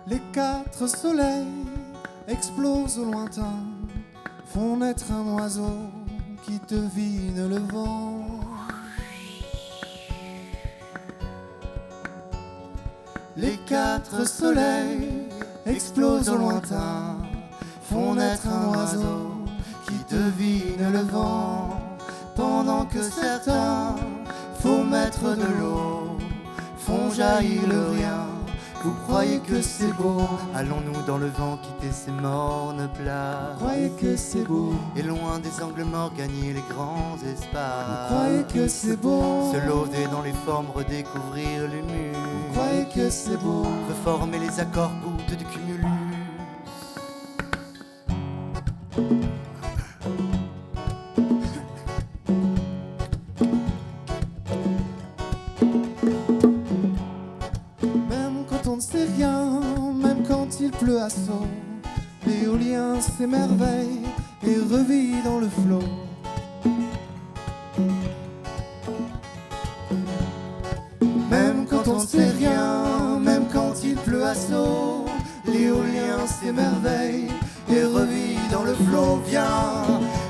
Les quatre soleils explosent au lointain, font naître un oiseau qui devine le vent. Les quatre soleils explosent au lointain, font naître un oiseau qui devine le vent. Pendant que certains, faux maîtres de l'eau, font jaillir le rien. Vous croyez que c'est beau? Allons-nous dans le vent quitter ces mornes plages? Croyez que c'est beau? Et loin des angles morts gagner les grands espaces. Croyez que c'est beau? Se lever dans les formes, redécouvrir l'humus. Croyez que c'est beau? Reformer les accords, gouttes de cumulus. Même quand on ne sait rien, même quand il pleut à seau, l'éolien s'émerveille et revit dans le flot. Même quand on ne sait rien, même quand il pleut à seau, l'éolien s'émerveille et revit dans le flot. Viens,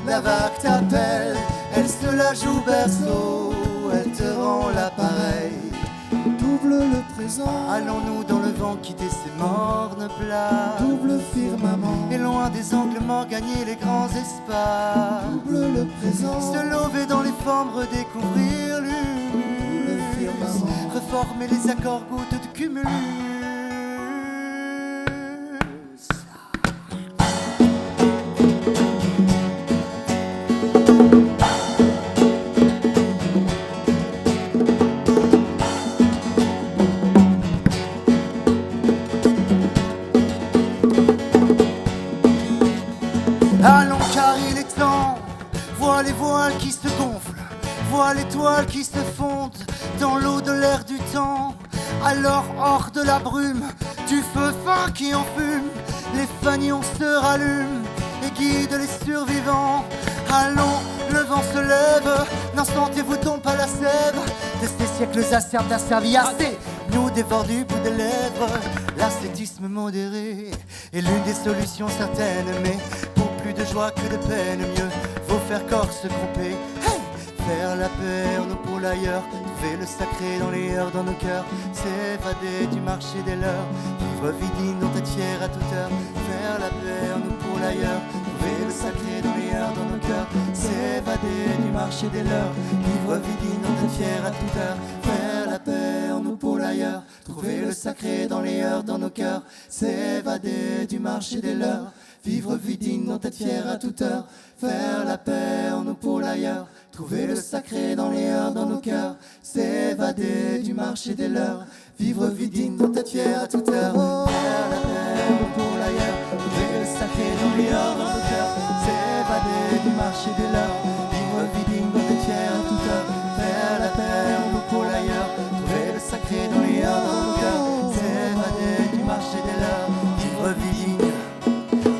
la vague t'appelle, elle se la joue berceau, elle te rend l'appareil, double le présent. Allons-nous dans le vent quitter ces mornes plages? Double firmament, Et loin des angles morts gagner les grands espaces. double le présent. Se lever dans les formes, redécouvrir Le l'humus. firmament, Reformer les accords, gouttes de cumulus. Allons car il est temps, vois les voiles qui se gonflent, vois l'étoile qui se fonde dans l'eau de l'air du temps. Alors hors de la brume, du feu fin qui enfume, les fanions se rallument et guident les survivants. Allons, le vent se lève, n'en sentez-vous donc pas la sève de ces siècles acerbes d'asservis assez. Nous dévore du bout des lèvres, l'ascétisme modéré est l'une des solutions certaines, mais pour plus de joie que de peine, mieux vaut faire corps se grouper. Hey, faire la paix en nos pôles ailleurs, trouver le sacré dans les heures dans nos cœurs, s'évader du marché des leurs, vivre vie digne dont être fier à toute heure. Faire la paix en nos pôles ailleurs, trouver le sacré dans les heures dans nos cœurs, s'évader du marché des leurs, vivre vie digne dont être fier à toute heure. Faire la paix en nos pôles ailleurs, trouver le sacré dans les heures dans nos cœurs, s'évader du marché des leurs, vivre vie digne dont être fier à toute heure. Faire la paix en nos pôles ailleurs, trouver le sacré dans les heures dans nos cœurs, s'évader du marché des leurs, vivre vie digne dont être fier à toute heure. Faire la paix en nos pôles ailleurs, trouver le sacré dans les heures dans nos cœurs, s'évader du marché des leurs, vivre vie digne dont être fier à toute heure. Faire la paix en nos pôles ailleurs, trouver le sacré dans les heures dans nos cœurs, s'évader du marché des leurs, vivre vie digne.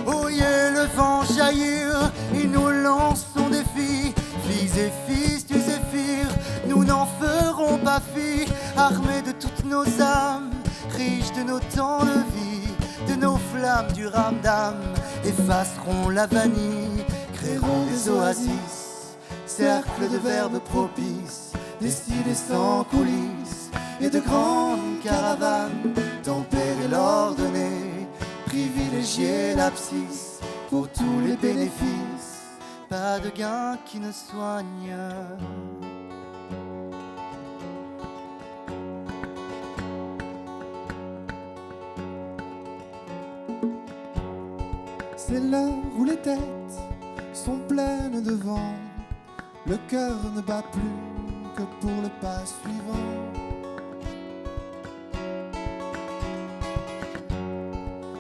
Oyez le vent jaillir, et nous lançons des filles, filles et fils du zéphyr, nous n'en ferons pas fi, armés de toutes nos âmes, riches de nos temps de vie, de nos flammes du ramdam, effaceront la vanille, créeront des oasis, cercles de verbes propices, destinés sans coulisses, et de grandes caravanes, tempérer l'ordonnée, privilégier l'abscisse pour tous les bénéfices, pas de gain qui ne soigne. c'est l'heure où les têtes sont pleines de vent, le cœur ne bat plus que pour le pas suivant.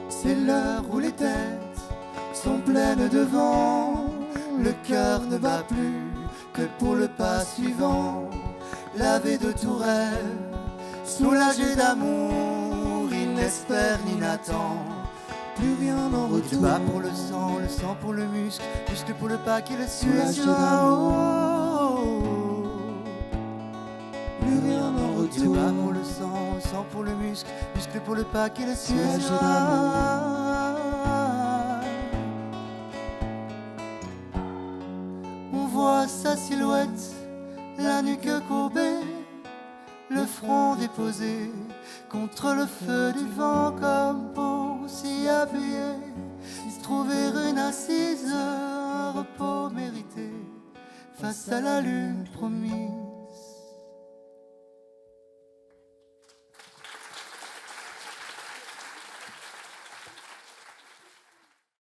C'est l'heure où les têtes sont pleines de vent, le cœur ne bat plus que pour le pas suivant. Lavé de tout rêve, soulagé d'amour, il n'espère ni n'attend plus rien en retour. Il bat pour le sang pour le muscle, muscle pour le pas qui le suit. Soulagé d'amour, plus rien en Il retour. bat pour le sang sang pour le muscle, muscle pour le pack et le siège. On voit sa silhouette, la nuque courbée, le front déposé contre le feu du vent, comme pour s'y appuyer, se trouver une assise, un repos mérité face à la lune promise.